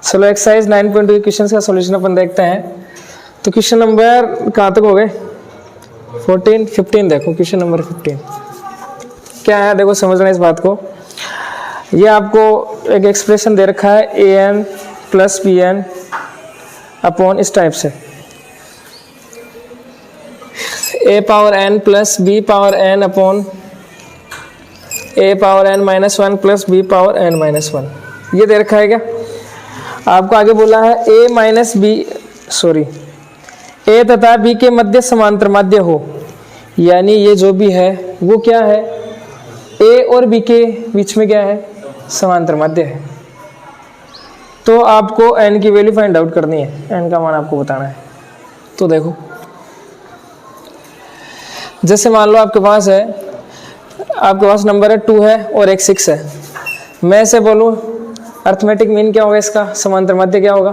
चलो exercise 9.2 question का solution अपन देखते हैं। तो क्वेश्चन नंबर कहाँ तक हो गए? 14, 15 देखो। क्वेश्चन नंबर 15 क्या है, देखो समझना इस बात को। ये आपको एक एक्सप्रेशन दे रखा है A N plus B N upon इस टाइप से A power N plus B power N upon A power N minus one plus B power N minus one. ये दे रखा है क्या? आपको आगे बोला है A minus B sorry A तथा बी के मध्य समांतर माध्य हो, यानी ये जो भी है वो क्या है, ए और बी के बीच में क्या है, समांतर माध्य है। तो आपको एन की वैल्यू फाइंड आउट करनी है, एन का मान आपको बताना है। तो देखो जैसे मान लो आपके पास नंबर है 2 है और एक 6 है। मैं ऐसे बोलूँ अर्थमेटिक मीन क्या होगा इसका, समांतर माध्य क्या होगा।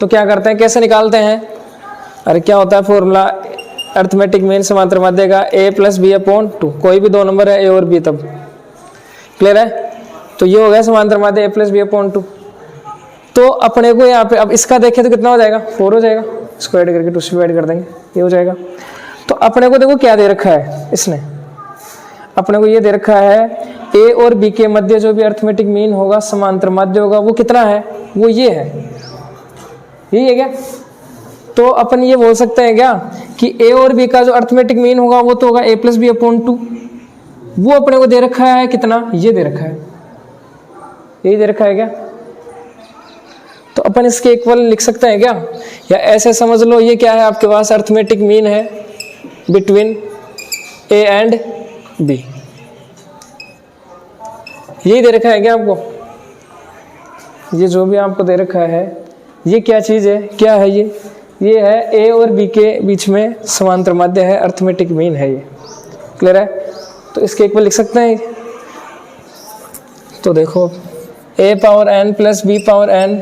तो क्या करते हैं, कैसे निकालते हैं? अरे क्या होता है फॉर्मूला अर्थमेटिक मीन समांतर माध्य का, a प्लस बी अपॉन 2। कोई भी दो नंबर है a और b, तब क्लियर है। तो ये हो गया समांतर माध्य a प्लस बी अपॉन 2। तो अपने को यहाँ पे अब इसका देखें तो कितना हो जाएगा, 4 हो जाएगा। इसको ऐड करके 2 से ऐड कर देंगे, ये हो जाएगा। तो अपने को देखो क्या दे रखा है, इसने अपने को ये दे रखा है ए और बी के मध्य जो भी अर्थमेटिक मीन होगा, समांतर माध्य होगा, वो कितना है, वो ये है, यही है क्या। तो अपन ये बोल सकते हैं क्या कि ए और बी का जो अर्थमेटिक मीन होगा वो तो होगा a प्लस बी अपॉन 2। वो अपने को दे रखा है कितना, ये दे रखा है, यही दे रखा है क्या। तो अपन इसके इक्वल लिख सकते हैं क्या, या ऐसे समझ लो ये क्या है आपके पास, अर्थमेटिक मीन है बिटवीन ए एंड बी। यही दे रखा है क्या आपको, ये जो भी आपको दे रखा है ये क्या चीज़ है, क्या है ये है ए और बी के बीच में समांतर माध्य है, अर्थमेटिक मीन है ये, क्लियर है। तो इसके इक्वल लिख सकते हैं। तो देखो A power N plus B power N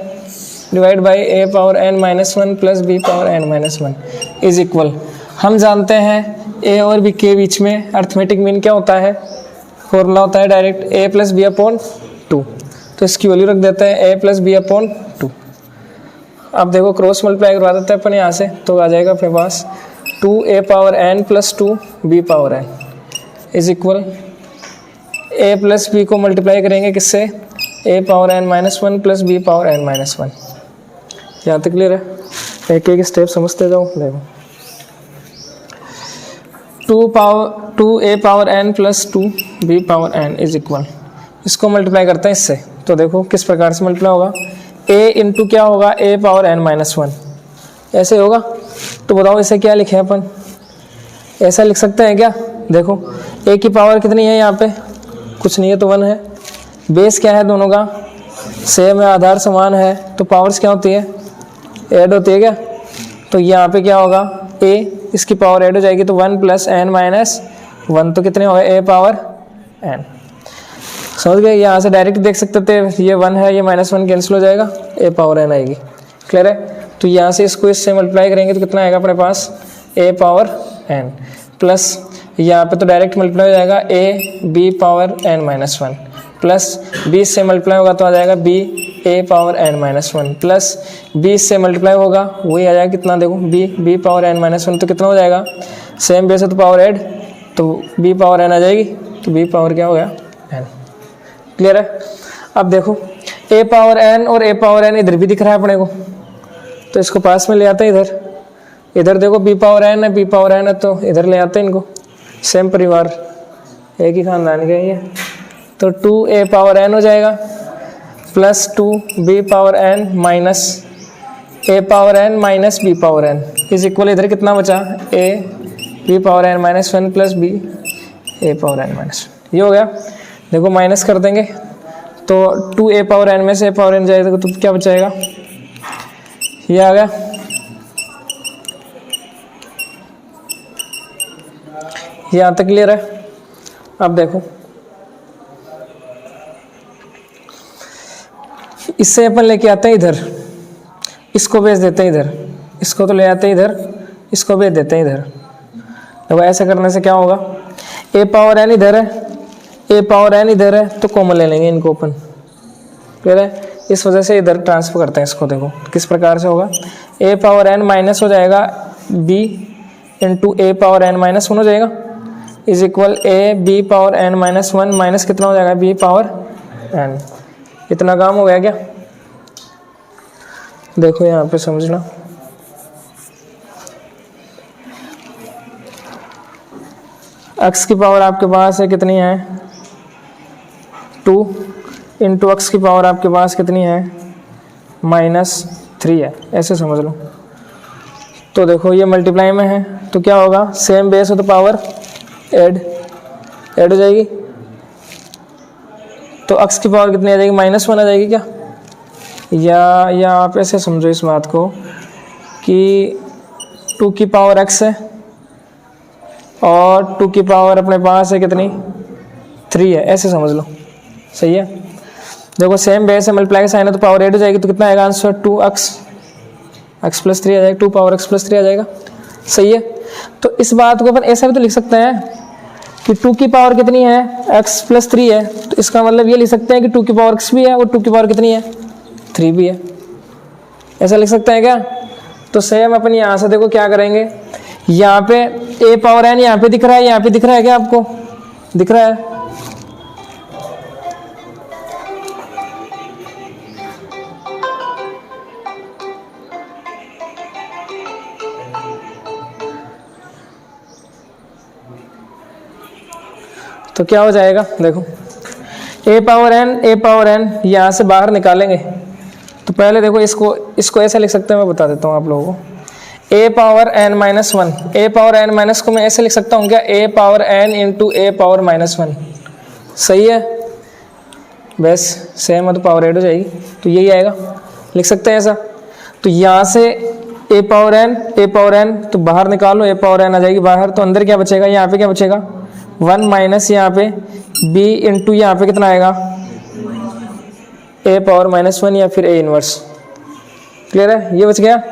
divide by A power N minus one plus B power N minus one is equal, हम जानते हैं ए और बी के बीच में अर्थमेटिक मीन क्या होता है, फॉर्मूला होता है डायरेक्ट ए प्लस बी अपॉन 2। तो इसकी वैल्यू रख देते हैं ए प्लस बी अपॉन 2। अब देखो क्रॉस मल्टीप्लाई करवा देते हैं अपन यहाँ से, तो आ जाएगा अपने पास 2a power n plus 2b power n is equal a plus b को मल्टीप्लाई करेंगे किससे, a power n minus one plus B power n minus one. यहाँ तक क्लियर है, एक एक स्टेप समझते जाओ। देखो 2a power n plus 2b power n is equal, इसको मल्टीप्लाई करते हैं इससे। तो देखो किस प्रकार से मल्टीप्लाई होगा, a इंटू क्या होगा, a power n minus one, ऐसे होगा। तो बताओ इसे क्या लिखें अपन, ऐसा लिख सकते हैं क्या। देखो a की पावर कितनी है, यहाँ पे कुछ नहीं है तो 1 है। बेस क्या है दोनों का, सेम है, आधार समान है, तो पावर्स क्या होती है, ऐड होती है क्या। तो यहाँ पे क्या होगा, a इसकी पावर ऐड हो जाएगी तो 1 प्लस n माइनस 1, तो कितने होगा a पावर n। समझ गए, यहाँ से डायरेक्ट देख सकते थे, ये 1 है, ये माइनस 1 कैंसिल हो जाएगा, a पावर n आएगी, क्लियर है। तो यहाँ से इसको इससे मल्टीप्लाई करेंगे तो कितना आएगा अपने पास, a पावर n प्लस यहाँ पे तो डायरेक्ट मल्टीप्लाई हो जाएगा a b power n minus one plus 20 से मल्टीप्लाई होगा तो आ जाएगा b a power n minus one plus 20 से मल्टीप्लाई होगा वही आ जाएगा कितना, देखो b power n minus one, तो कितना हो जाएगा, सेम बेस है तो पावर ऐड, तो b पावर n आ जाएगी, तो b पावर क्या हो गया n, क्लियर है। अब देखो a पावर n और a पावर n इधर भी दिख रहा है अपने को, तो इसको पास में ले आते हैं इधर देखो b पावर n है, b पावर n है, तो इधर ले आते हैं इनको, सेम परिवार, एक ही खानदान के ये। तो 2a पावर n हो जाएगा plus 2b power n minus a power n minus b power n is equal, इधर कितना बचा, a b power n minus one plus b a power n minus, ये हो गया। देखो माइनस कर देंगे तो 2a पावर n में से a पावर n जाएगा तो क्या बचाएगा, ये आ गया। यहाँ तक क्लियर है। अब देखो इससे अपन लेके आते हैं इधर, इसको भेज देते हैं इधर, इसको तो ले आते हैं इधर, इसको भेज देते हैं इधर। देखो ऐसे करने से क्या होगा, a पावर n इधर है, a पावर n इधर है, तो कॉमन ले लेंगे इनको अपन, क्लियर है। इस वजह से इधर ट्रांसफर करते हैं इसको। देखो किस प्रकार से होगा, ए पावर एन माइनस हो जाएगा b into a power N minus 1 हो जाएगा is equal a b power N minus 1 minus कितना हो जाएगा बी पावर एन। इतना काम हो गया क्या? देखो यहाँ पे समझना, एक्स की पावर आपके पास है कितनी है 2 इंटू एक्स की पावर आपके पास कितनी है -3 है, ऐसे समझ लो। तो देखो ये मल्टीप्लाई में है तो क्या होगा, सेम बेस हो तो पावर ऐड हो जाएगी, तो एक्स की पावर कितनी आ जाएगी -1 आ जाएगी क्या? या आप ऐसे समझो इस बात को कि 2 की पावर x है और 2 की पावर अपने पास है कितनी 3 है, ऐसे समझ लो। सही है, देखो सेम बेस है, मल्टीप्लाई का साइन है तो पावर ऐड हो जाएगी, तो कितना आएगा आंसर 2x प्लस 3 आ जाएगा, 2 पावर x प्लस 3 आ जाएगा। सही है, तो इस बात को अपन ऐसा भी तो लिख सकते हैं कि 2 की पावर कितनी है x प्लस 3 है, तो इसका मतलब ये लिख सकते हैं कि 2 की पावर x भी है और 2 की पावर कितनी है 3 भी है, ऐसा लिख सकते हैं क्या? तो सेम अपन यहाँ से देखो क्या करेंगे, यहाँ पे a पावर n यहाँ पे दिख रहा है, यहाँ पे दिख रहा है क्या आपको, दिख रहा है? तो क्या हो जाएगा, देखो a पावर n यहाँ से बाहर निकालेंगे तो पहले देखो इसको ऐसे लिख सकते हैं, मैं बता देता हूँ आप लोगों को। a power n minus 1, a power n minus को मैं ऐसे लिख सकता हूँ क्या, a power n into a power -1। सही है, बस सेम है तो पावर ऐड हो जाएगी, तो यही आएगा, लिख सकते हैं ऐसा। तो यहाँ से a पावर n तो बाहर निकालो, a पावर n आ जाएगी बाहर, तो अंदर क्या बचेगा, यहाँ पे क्या बचेगा 1 माइनस यहाँ पे b इंटू यहाँ पे कितना आएगा a पावर -1 या फिर a इनवर्स। क्लियर है, ये बच गया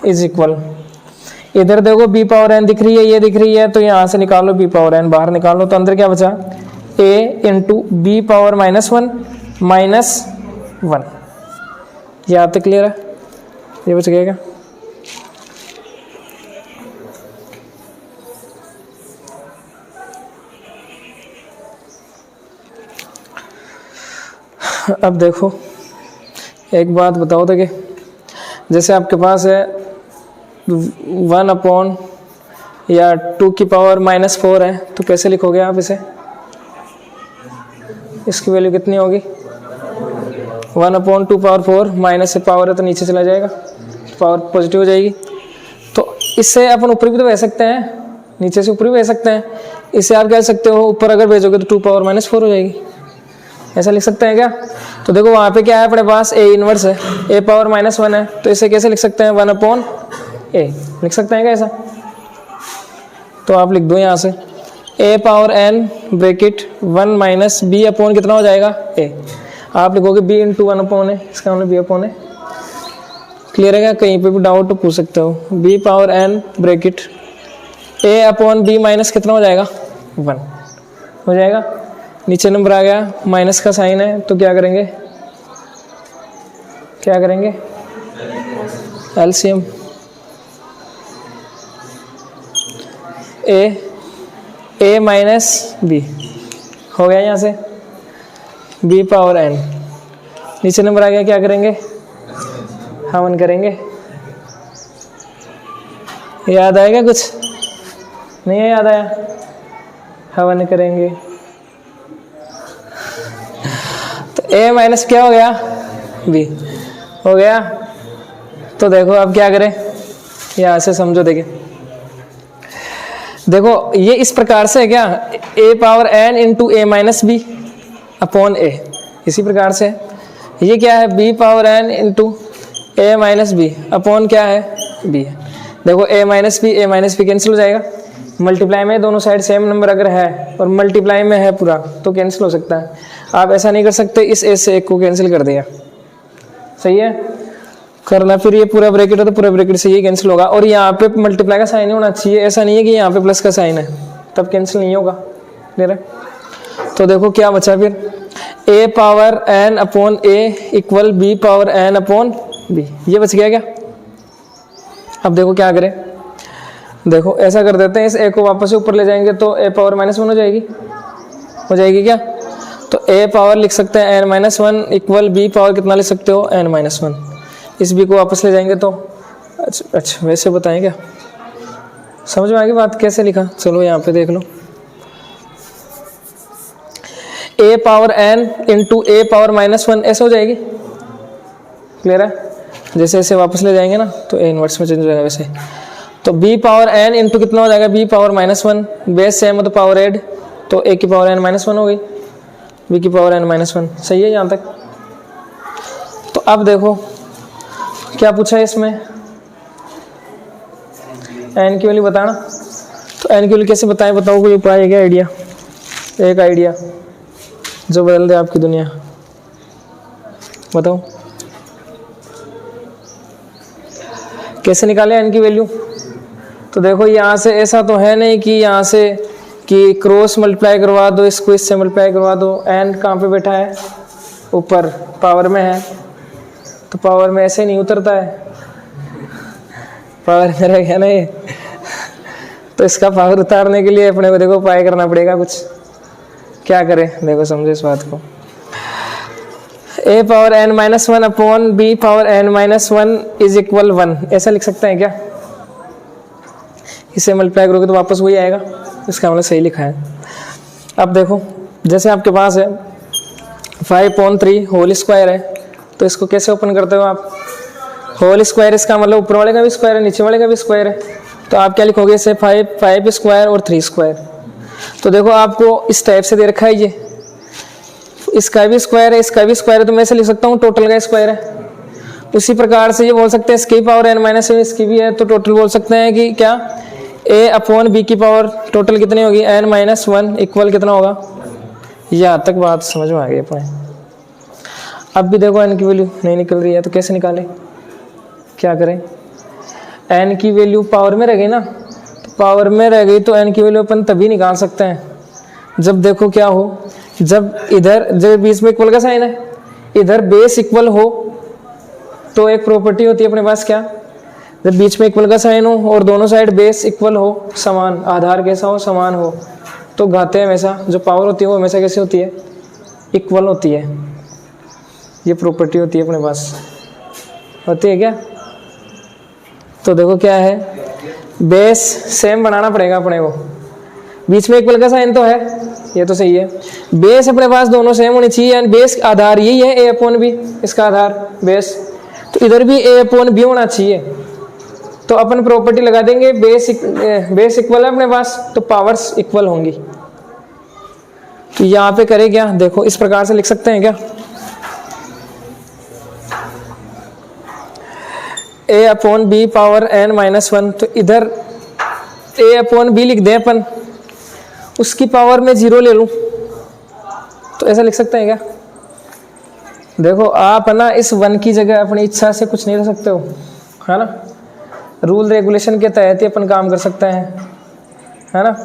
इज इक्वल, इधर देखो b पावर n दिख रही है, ये दिख रही है, तो यहाँ से निकालो b पावर n बाहर निकालो, तो अंदर क्या बचा a इंटू बी पावर -1 -1। ये आप तक क्लियर है, ये बच गया क्या? अब देखो एक बात बताओ तो कि जैसे आपके पास है 1 अपॉन या 2 की पावर -4 है, तो कैसे लिखोगे आप इसे, इसकी वैल्यू कितनी होगी 1 अपॉन 2 पावर 4, माइनस से पावर है तो नीचे चला जाएगा, पावर पॉजिटिव हो जाएगी। तो इससे अपन ऊपर भी तो भेज सकते हैं, नीचे से ऊपर भी भेज सकते हैं, इससे आप कह सकते हो ऊपर अगर भेजोगे तो 2 पावर -4 हो जाएगी, ऐसा लिख सकते हैं क्या? तो देखो वहाँ पे क्या है अपने पास a इनवर्स है, a पावर -1 है, तो इसे कैसे लिख सकते हैं 1 अपॉन a, लिख सकते हैं क्या ऐसा? तो आप लिख दो यहाँ से a power n bracket 1 minus b upon कितना हो जाएगा a, आप लिखोगे b इंटू 1 अपॉन a, इसका मतलब b अपॉन a। क्लियर है क्या? कहीं पे भी डाउट तो पूछ सकते हो। b power n bracket a upon b minus कितना हो जाएगा 1 हो जाएगा, नीचे नंबर आ गया, माइनस का साइन है तो क्या करेंगे एलसीएम, a माइनस b हो गया, यहाँ से b पावर n, नीचे नंबर आ गया, क्या करेंगे हवन करेंगे। याद आएगा कुछ? नहीं है याद आया, हवन करेंगे तो a माइनस क्या हो गया b हो गया। तो देखो अब क्या करें, यहाँ से समझो, देखो ये इस प्रकार से है क्या, a power n into a minus b upon a, इसी प्रकार से ये क्या है b power n into a minus b upon क्या है b है। देखो a माइनस बी कैंसिल हो जाएगा, मल्टीप्लाई में दोनों साइड सेम नंबर अगर है और मल्टीप्लाई में है पूरा तो कैंसिल हो सकता है। आप ऐसा नहीं कर सकते इस a से एक को कैंसिल कर दिया, सही है करना, फिर ये पूरा ब्रैकेट है तो पूरा ब्रैकेट से ये कैंसिल होगा, और यहाँ पे मल्टीप्लाई का साइन होना चाहिए, ऐसा नहीं है कि यहाँ पे प्लस का साइन है तब कैंसिल नहीं होगा। क्लियर है? तो देखो क्या बचा फिर A power N upon A equal B power N upon B. ये बच गया क्या? अब देखो क्या करें, देखो ऐसा कर देते हैं, इस ए को वापस से ऊपर ले जाएंगे तो ए पावर -1 हो जाएगी, क्या? तो ए पावर लिख सकते हैं n-1 इक्वल बी पावर कितना लिख सकते हो n-1। इस बी को वापस ले जाएंगे तो अच्छा वैसे बताएं क्या? समझ में आ गई बात कैसे लिखा? चलो यहाँ पे देख लो, ए power n into a power -1 ऐसे हो जाएगी। क्लियर है? जैसे ऐसे वापस ले जाएंगे ना तो ए इनवर्स में चेंज हो जाएगा वैसे। तो b पावर n इंटू कितना हो जाएगा b पावर -1, बेस सेम है तो पावर ऐड, तो a की पावर n-1 हो गई, b की पावर n-1। सही है यहाँ तक? तो अब देखो क्या पूछा है इसमें, n की वैल्यू बताना। तो n की वैल्यू कैसे बताएं, बताओ कोई उपाय है क्या? आइडिया, एक आइडिया जो बदल दे आपकी दुनिया, बताओ कैसे निकाले n की वैल्यू? तो देखो यहाँ से ऐसा तो है नहीं कि यहाँ से कि क्रॉस मल्टीप्लाई करवा दो, इसको इससे मल्टीप्लाई करवा दो। n कहाँ पे बैठा है? ऊपर पावर में है, तो पावर में ऐसे नहीं उतरता है, पावर में रह गया ना ये। तो इसका पावर उतारने के लिए अपने को देखो उपाय करना पड़ेगा कुछ। क्या करें देखो, समझो इस बात को। a power n-1 upon b power n-1 is equal 1 ऐसा लिख सकते हैं क्या? इसे मल्टीप्लाई करोगे तो वापस वही आएगा, इसका मतलब सही लिखा है। अब देखो जैसे आपके पास है 5/3 होल स्क्वायर है, तो इसको कैसे ओपन करते हो आप? होल स्क्वायर, इसका मतलब ऊपर वाले का भी स्क्वायर है नीचे वाले का भी स्क्वायर है, तो आप क्या लिखोगे इसे 5 स्क्वायर और 3 स्क्वायर। तो देखो आपको इस टाइप से दे रखा है, ये इसका भी स्क्वायर है इसका भी स्क्वायर है, तो मैं ऐसे लिख सकता हूँ टोटल का स्क्वायर है। उसी प्रकार से ये बोल सकते हैं इसकी पावर n-1 इसकी भी है, तो टोटल बोल सकते हैं कि क्या a अपॉन b की पावर टोटल कितनी होगी n-1 इक्वल कितना होगा? यहाँ तक बात समझ में आ गई अपने। अब भी देखो n की वैल्यू नहीं निकल रही है, तो कैसे निकालें, क्या करें? n की वैल्यू पावर में रह गई ना, तो पावर में रह गई तो n की वैल्यू अपन तभी निकाल सकते हैं जब देखो क्या हो, जब इधर जब बीच में इक्वल का साइन है, इधर बेस इक्वल हो, तो एक प्रॉपर्टी होती है अपने पास क्या, जब बीच में इक्वल का साइन हो और दोनों साइड बेस इक्वल हो, समान, आधार कैसा हो, समान हो, तो घाते हमेशा जो पावर होती है वो हमेशा कैसे होती है? इक्वल होती है। ये प्रॉपर्टी होती है अपने पास, होती है क्या? तो देखो क्या है, बेस सेम बनाना पड़ेगा अपने को, बीच में इक्वल का साइन तो है, ये तो सही है। बेस अपने पास दोनों सेम होनी चाहिए, एंड बेस आधार यही है a अपॉन b, इसका आधार बेस, तो इधर भी a अपॉन b होना चाहिए। तो अपन प्रॉपर्टी लगा देंगे, बेस इक्वल है अपने पास तो पावर्स इक्वल होंगी। तो यहाँ पे करें क्या, देखो इस प्रकार से लिख सकते हैं क्या, a upon b power n-1, तो इधर a अपॉन b लिख दें अपन, उसकी पावर में 0 ले लूं, तो ऐसा लिख सकते हैं क्या? देखो आप ना इस 1 की जगह अपनी इच्छा से कुछ नहीं रख सकते हो, है ना, रूल रेगुलेशन के तहत ही अपन काम कर सकते हैं, है ना।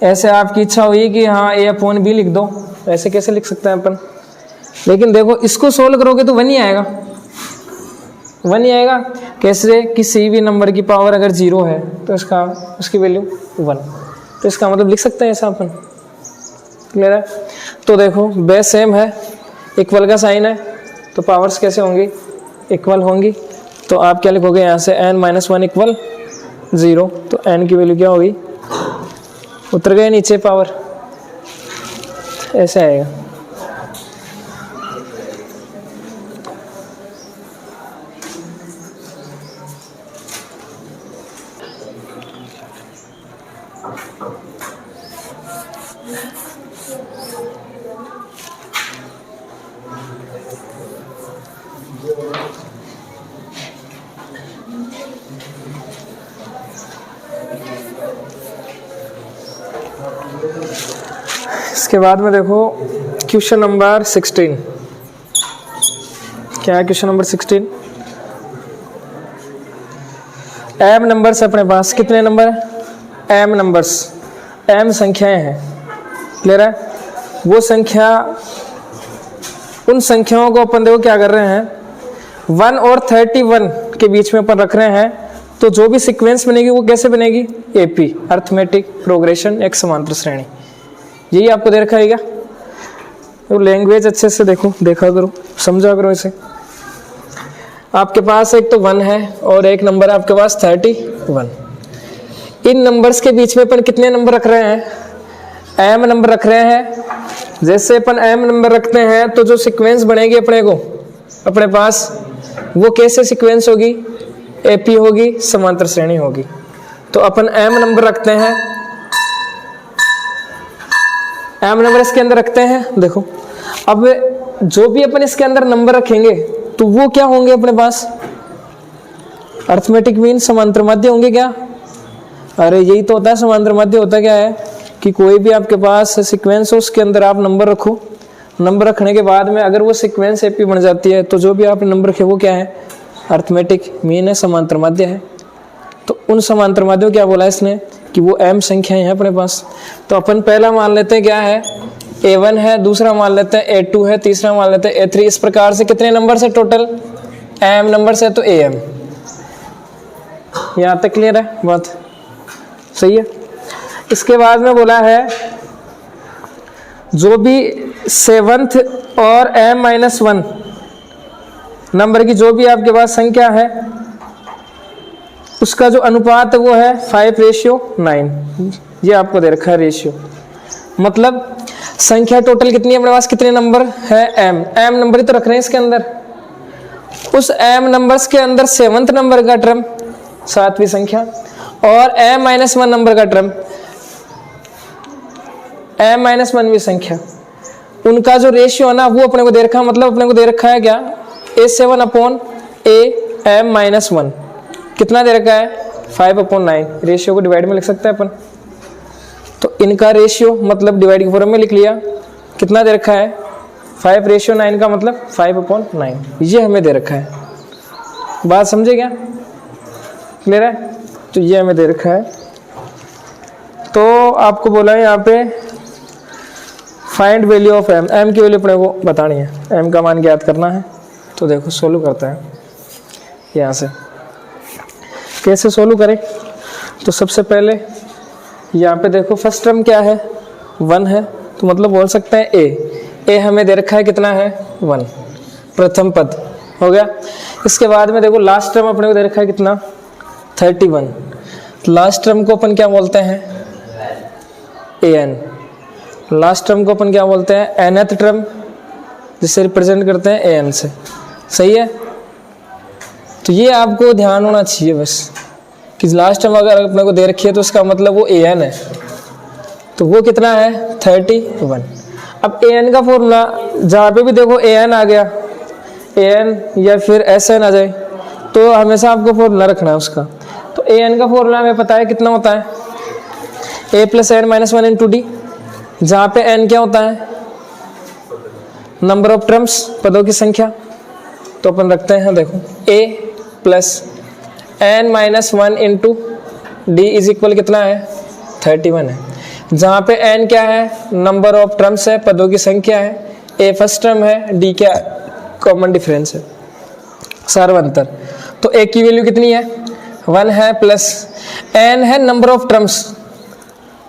ऐसे आपकी इच्छा हुई कि हाँ a अपॉन b लिख दो, ऐसे कैसे लिख सकते हैं अपन? लेकिन देखो इसको सोल्व करोगे तो 1 ही आएगा, 1 ही आएगा। कैसे? किसी भी नंबर की पावर अगर 0 है तो उसकी वैल्यू 1, तो इसका मतलब लिख सकते हैं ऐसा अपन। क्लियर है? तो देखो बेस सेम है, इक्वल का साइन है, तो पावर्स कैसे होंगी? इक्वल होंगी। तो आप क्या लिखोगे यहाँ से n-1 इक्वल 0, तो n की वैल्यू क्या होगी? उतर गए नीचे पावर, ऐसे आएगा। इसके बाद में देखो क्वेश्चन नंबर 16। क्या है क्वेश्चन नंबर 16? m नंबर्स अपने पास कितने नंबर है? m नंबर्स, m संख्याएं हैं। क्लियर है? वो संख्या उन संख्याओं को अपन देखो क्या कर रहे हैं, 1 और 31 के बीच में अपन रख रहे हैं, तो जो भी सीक्वेंस बनेगी वो कैसे बनेगी, एपी अर्थमेटिक प्रोग्रेशन एक समांतर श्रेणी। यही आपको दे रखा है क्या? तो लैंग्वेज अच्छे से देखो, देखा करो, समझा करो इसे। आपके पास एक तो 1 है और एक नंबर है आपके पास 31। इन नंबर्स के बीच में अपन कितने नंबर रख रहे हैं, m नंबर रख रहे हैं। जैसे अपन m नंबर रखते हैं तो जो सीक्वेंस बनेगी अपने को अपने पास, वो कैसे सीक्वेंस होगी, एपी होगी, समांतर श्रेणी होगी। तो अपन m नंबर रखते हैं, m नंबर इसके अंदर रखते हैं। देखो अब जो भी अपन इसके अंदर नंबर रखेंगे तो वो क्या होंगे अपने पास, अर्थमेटिक मीन समांतर माध्य होंगे क्या? अरे यही तो होता है समांतर माध्य। होता क्या है कि कोई भी आपके पास सीक्वेंस हो उसके अंदर आप नंबर रखो, नंबर रखने के बाद में अगर वो सीक्वेंस एपी बन जाती है तो जो भी आपने नंबर रखे वो क्या है, अर्थमेटिक मीन है, समांतर माध्य है। तो उन समांतर माध्यों क्या बोला इसने कि वो m संख्याएं हैं अपने पास। तो अपन पहला मान लेते हैं क्या है, a1 है, दूसरा मान लेते हैं a2 है, तीसरा मान लेते हैं a3। इस प्रकार से कितने नंबर से टोटल m नंबर से, तो am। यहाँ तक क्लियर है बात, सही है। इसके बाद में बोला है जो भी 7th और m-1 नंबर की जो भी आपके पास संख्या है उसका जो अनुपात है वो है 5:9। ये आपको दे रखा है रेशियो। मतलब संख्या टोटल कितनी है अपने पास, कितने नंबर है, m नंबर ही तो रख रहे हैं इसके अंदर। उस m नंबर्स के अंदर 7th नंबर का टर्म 7वीं संख्या और m-1 नंबर का टर्म m-1वीं संख्या, उनका जो रेशियो है ना वो अपने को दे रखा है। मतलब अपने को दे रखा है क्या, a7/am-1 कितना दे रखा है, 5/9। रेशियो को डिवाइड में लिख सकते हैं अपन। तो इनका रेशियो मतलब डिवाइड के फॉर्म में लिख लिया, कितना दे रखा है, 5:9 का मतलब 5/9। ये हमें दे रखा है। बात समझे क्या, क्लियर है? तो ये हमें दे रखा है। तो आपको बोला है यहाँ पे फाइंड वैल्यू ऑफ m की वैल्यू अपने को बतानी है, m का मान ज्ञात करना है। तो देखो सोल्व करता है यहाँ से, कैसे सोल्व करें। तो सबसे पहले यहाँ पे देखो फर्स्ट टर्म क्या है, 1 है, तो मतलब बोल सकते हैं a हमें दे रखा है कितना है, 1, प्रथम पद हो गया। इसके बाद में देखो लास्ट टर्म अपने को दे रखा है कितना, 31। लास्ट टर्म को अपन क्या बोलते हैं, an। लास्ट टर्म को अपन क्या बोलते हैं, nth टर्म, जिसे रिप्रेजेंट करते हैं an से, सही है। तो ये आपको ध्यान होना चाहिए बस कि लास्ट टर्म अगर अपने को दे रखी है तो उसका मतलब वो an है। तो वो कितना है, 31। अब an का फॉर्मूला जहाँ पे भी देखो an आ गया, an या फिर sn आ जाए, तो हमेशा आपको फॉर्मूला रखना है उसका। तो an का फॉर्मूला हमें पता है कितना होता है, a+n-1 इंटू d, जहाँ पे n क्या होता है, नंबर ऑफ टर्म्स, पदों की संख्या। तो अपन रखते हैं देखो a+n-1 into d is equal कितना है, 31 है। जहाँ पे n क्या है, नंबर ऑफ टर्म्स है, पदों की संख्या है, a फर्स्ट टर्म है, d क्या कॉमन डिफरेंस है, सार्वंतर। तो a की वैल्यू कितनी है, 1 है, प्लस n है नंबर ऑफ टर्म्स।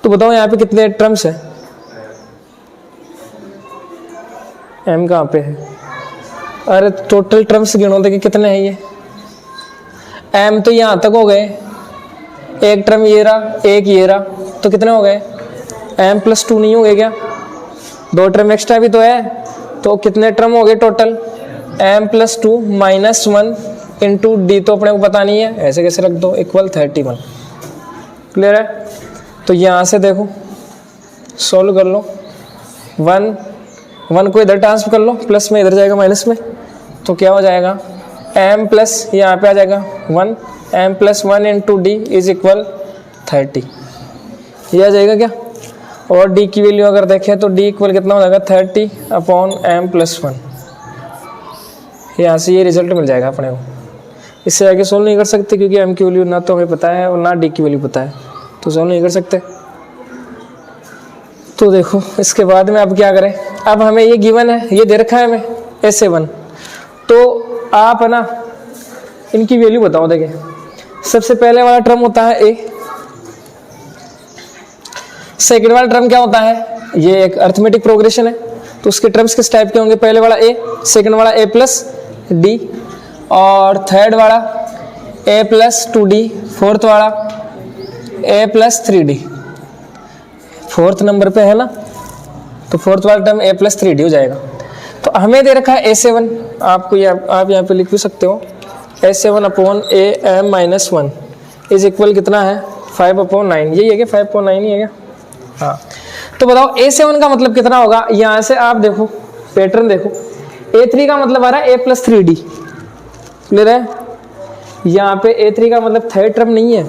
तो बताओ यहाँ पे कितने टर्म्स है, m कहाँ पे है, अरे टोटल टर्म्स गिनो देखिए कितने हैं ये। m तो यहाँ तक हो गए, एक टर्म ये रहा, एक ये रहा, तो कितने हो गए, m+2 नहीं हो गए क्या, 2 टर्म एक्स्ट्रा भी तो है। तो कितने टर्म हो गए टोटल, m+2 -1 इंटू d, तो अपने को पता नहीं है, ऐसे कैसे रख दो, इक्वल 31। क्लियर है? तो यहाँ से देखो सोल्व कर लो, 1 को इधर ट्रांसफर कर लो, प्लस में इधर जाएगा माइनस में, तो क्या हो जाएगा, m प्लस यहाँ पे आ जाएगा 1, m+1 into D is equal 30। ये आ जाएगा क्या। और d की वैल्यू अगर देखें तो d इक्वल कितना हो जाएगा, 30/m+1। यहाँ से ये रिजल्ट मिल जाएगा अपने को। इससे आगे सोल्व नहीं कर सकते क्योंकि m की वैल्यू ना तो हमें पता है और ना d की वैल्यू पता है, तो सोल्व नहीं कर सकते। तो देखो इसके बाद में अब क्या करें, अब हमें ये गिवन है, ये दे रखा है हमें, A7, तो आप है ना इनकी वैल्यू बताओ। देखिए सबसे पहले वाला टर्म होता है A, सेकेंड वाला टर्म क्या होता है, ये एक अर्थमेटिक प्रोग्रेशन है, तो उसके टर्म्स किस टाइप के होंगे, पहले वाला A, सेकेंड वाला A प्लस डी, और थर्ड वाला A प्लस 2D, फोर्थ वाला A plus 3D, fourth number पे है ना, तो फोर्थ वाला टर्म A प्लस 3D हो जाएगा। तो हमें दे रखा है A7, आपको आप यहाँ पे लिख भी सकते हो, A7 upon AM-1 is equal कितना है 5/9, यही है क्या 5/9 ही है क्या, हाँ। तो बताओ A7 का मतलब कितना होगा, यहाँ से आप देखो पैटर्न देखो, A3 का मतलब आ रहा है A प्लस 3D, क्लियर है। यहाँ पे A3 का मतलब थर्ड टर्म नहीं है,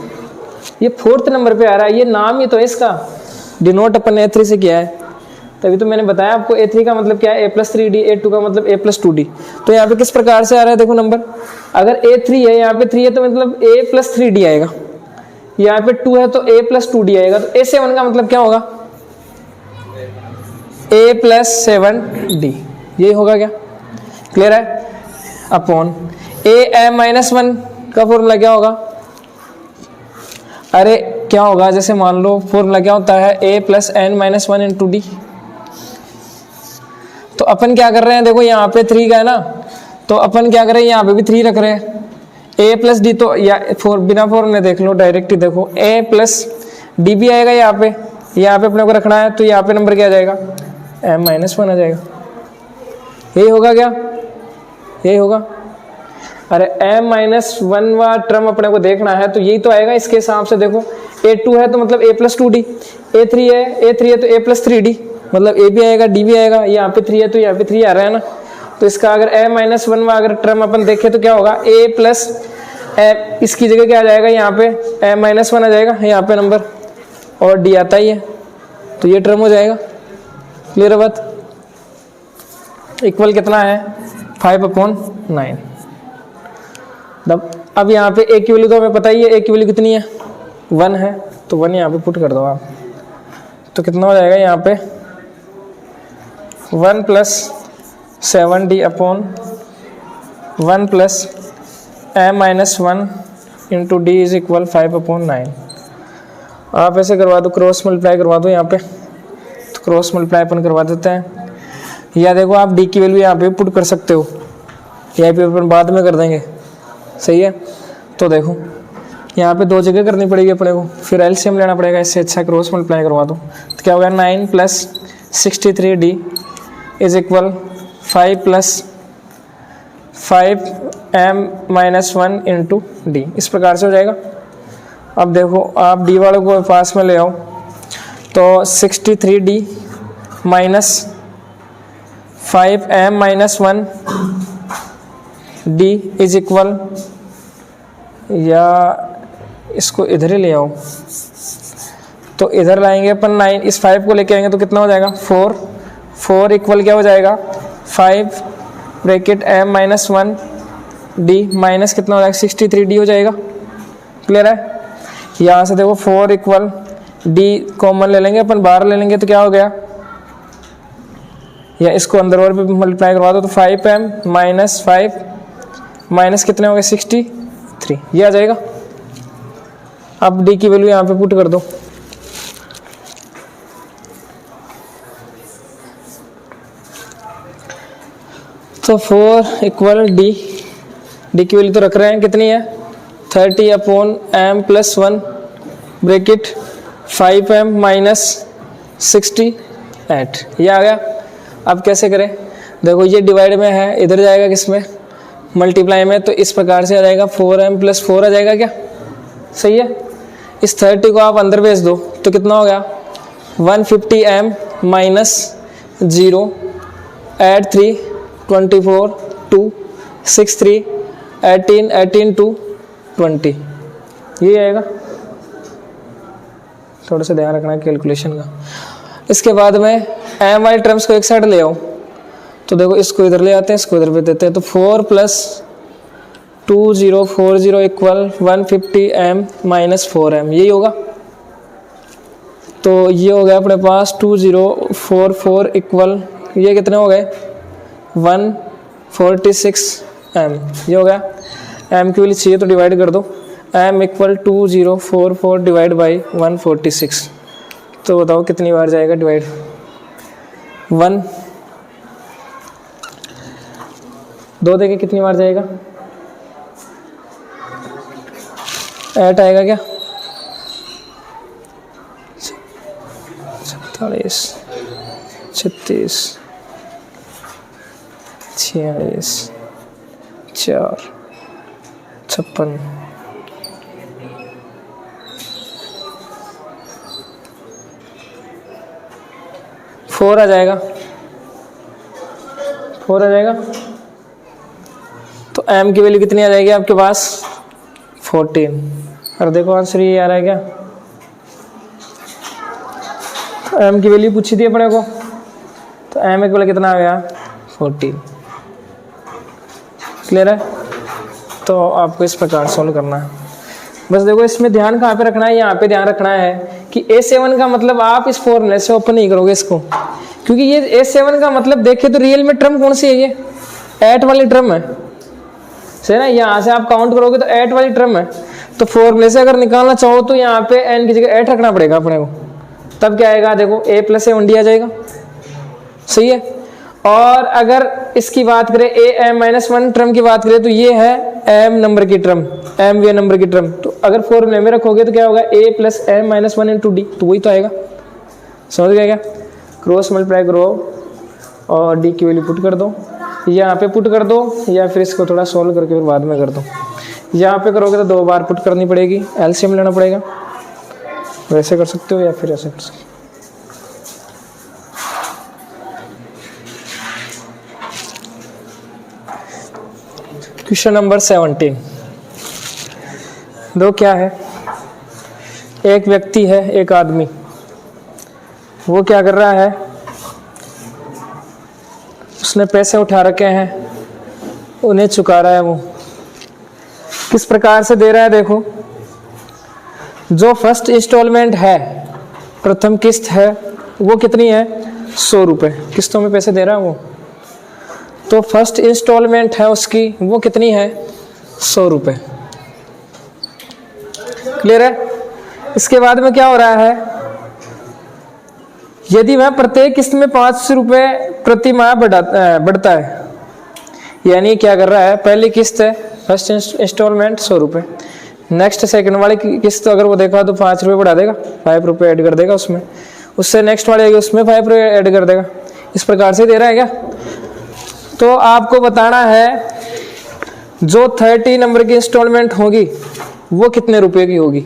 ये फोर्थ नंबर पे आ रहा है, ये नाम ही तो है इसका, डिनोट अपन A3 से किया है, तभी तो मैंने बताया आपको A3 का मतलब क्या है A प्लस 3D, A2 का मतलब A प्लस 2D। तो यहाँ पे किस प्रकार से आ रहा है देखो नंबर, अगर A3 है यहाँ पे 3 है तो मतलब A प्लस 3D आएगा, यहाँ पे 2 है तो A प्लस 2D आएगा, तो A7 का मतलब क्या होगा A प्लस 7D, यही होगा क्या, क्लियर है। अपॉन AM-1 का फॉर्मूला क्या होगा, अरे क्या होगा, जैसे मान लो फॉर्मूला क्या होता है A plus n-1 into D, तो अपन क्या कर रहे हैं देखो यहाँ पे 3 का है ना, तो अपन क्या कर रहे हैं यहाँ पे भी 3 रख रहे हैं, A प्लस डी, तो या बिना फॉर्मूले देख लो डायरेक्ट ही देखो, A प्लस डी भी आएगा यहाँ पे अपने को रखना है, तो यहाँ पे नंबर क्या आ जाएगा M-1 आ जाएगा, यही होगा क्या, यही होगा। अरे M-1 वाला टर्म अपने को देखना है तो यही तो आएगा, इसके हिसाब से देखो A2 है तो मतलब A प्लस 2D, A3 है तो A प्लस 3D, मतलब A भी आएगा D भी आएगा, यहाँ पे 3 है तो यहाँ पे 3 आ रहा है ना, तो इसका अगर M-1 में अगर टर्म अपन देखें तो क्या होगा A प्लस, इसकी जगह क्या आ जाएगा यहाँ पे M-1 आ जाएगा, यहाँ पे नंबर और D आता ही है, तो ये टर्म हो जाएगा, क्लियर है बात। इक्वल कितना है 5/9। अब यहाँ पे A की वैल्यू तो हमें पता ही है, A की वैल्यू कितनी है 1 है, तो 1 यहाँ पे पुट कर दो आप, तो कितना हो जाएगा यहाँ पे 1 plus 7D upon 1 plus M-1 into D is equal 5/9। आप ऐसे करवा दो, क्रॉस मल्टीप्लाई करवा दो यहाँ पे, तो क्रॉस मल्टीप्लाई अपन करवा देते हैं, या देखो आप D की वैल्यू यहाँ पे पुट कर सकते हो, यहाँ पे अपन बाद में कर देंगे, सही है। तो देखो यहाँ पे 2 जगह करनी पड़ेगी अपने को, फिर एलसीएम लेना पड़ेगा, इससे अच्छा क्रॉस मल्टीप्लाई करवा दो, तो क्या होगा 9 plus 63D is equal 5 plus 5M-1 into D, इस प्रकार से हो जाएगा। अब देखो आप D वालों को पास में ले आओ, तो 63D minus 5M-1 D is equal, या इसको इधर ही ले आओ, तो इधर लाएंगे अपन 9, इस 5 को लेके आएंगे तो कितना हो जाएगा 4 इक्वल क्या हो जाएगा 5 ब्रैकेट M-1 D माइनस कितना हो जाएगा 63D हो जाएगा, क्लियर है। यहाँ से देखो 4 इक्वल D कॉमन ले लेंगे अपन, बाहर ले लेंगे तो क्या हो गया, या इसको अंदर और भी मल्टीप्लाई करवा दो, तो 5M-5 माइनस कितने हो गए 63, ये आ जाएगा। अब D की वैल्यू यहाँ पे पुट कर दो, तो 4 इक्वल D की वैल्यू तो रख रहे हैं कितनी है 30/M+1 ब्रैकेट 5M-68, ये आ गया। अब कैसे करें, देखो ये डिवाइड में है, इधर जाएगा किसमें मल्टीप्लाई में, तो इस प्रकार से आ जाएगा 4M+4 आ जाएगा क्या, सही है। इस 30 को आप अंदर भेज दो तो कितना हो गया 150M-0 ऐड 3 24 2 6 3 18 2 20, ये आएगा। थोड़ा सा ध्यान रखना है कैलकुलेशन का। इसके बाद में M वाले टर्म्स को एक साइड ले आओ, तो देखो इसको इधर ले आते हैं, इसको इधर पे देते हैं, तो 4 + 2040 इक्वल 150M-4M, यही होगा। तो ये हो गया अपने पास 2044 इक्वल, ये कितने हो गए 46 m, ये हो गया। m की वैल्यू चाहिए तो डिवाइड कर दो, m इक्वल 2044 डिवाइड बाई 146, तो बताओ कितनी बार जाएगा डिवाइड, 1 2 देके कितनी बार जाएगा, 8 आएगा क्या, 47 36 46 4 56 4 आ जाएगा, 4 आ जाएगा। तो m की वैल्यू कितनी आ जाएगी आपके पास, 14। और देखो आंसर ये आ रहा है क्या, तो m की वैल्यू पूछी थी अपने को, तो m इक्वल कितना आ गया, 14। क्लियर है। तो आपको इस प्रकार सॉल्व करना है। बस देखो इसमें ध्यान कहाँ पे रखना है, यहाँ पे ध्यान रखना है कि A7 का मतलब आप इस फॉर्मूले से ओपन नहीं करोगे इसको, क्योंकि ये A7 का मतलब देखे तो रियल में टर्म कौन सी है, ये 8 वाली टर्म है, सही ना। यहाँ से आप काउंट करोगे तो 8 वाली टर्म है, तो फॉर्मूले से अगर निकालना चाहो तो यहाँ पे n की जगह 8 रखना पड़ेगा अपने को, तब क्या आएगा, देखो a + a1d आ जाएगा, सही है। और अगर इसकी बात करें am-1 टर्म की बात करें तो ये है m नंबर की टर्म, m नंबर की टर्म, तो अगर फॉर्मूले में रखोगे तो क्या होगा, a + m-1 × d, तो वही तो आएगा, समझ गया क्या। क्रॉस मल्टीप्लाई करो और d की वैल्यू पुट कर दो, यहाँ पे पुट कर दो, या फिर इसको थोड़ा सोल्व करके फिर बाद में कर दो। यहाँ पे करोगे तो 2 बार पुट करनी पड़ेगी, एलसीएम लेना पड़ेगा, वैसे कर सकते हो या फिर ऐसे कर सकते हो। क्वेश्चन नंबर 17, दो क्या है, एक व्यक्ति है, एक आदमी, वो क्या कर रहा है, उसने पैसे उठा रखे हैं, उन्हें चुका रहा है। वो किस प्रकार से दे रहा है, देखो जो फर्स्ट इंस्टॉलमेंट है, प्रथम किस्त है, वो कितनी है, 100 रुपये, किस्तों में पैसे दे रहा है वो, तो फर्स्ट इंस्टॉलमेंट है उसकी वो कितनी है, 100 रुपये। क्लियर है। इसके बाद में क्या हो रहा है, यदि वह प्रत्येक किस्त में 500 रुपये प्रति माह बढ़ता है, यानी क्या कर रहा है, पहली किस्त है फर्स्ट इंस्टॉलमेंट 100 रुपये, नेक्स्ट सेकंड वाली किस्त अगर वो देखा तो 5 रुपये बढ़ा देगा, 5 रुपये ऐड कर देगा उसमें, उससे नेक्स्ट वाले उसमें 5 रुपये ऐड कर देगा, इस प्रकार से दे रहा है क्या। तो आपको बताना है जो 30 नंबर की इंस्टॉलमेंट होगी वो कितने रुपए की होगी,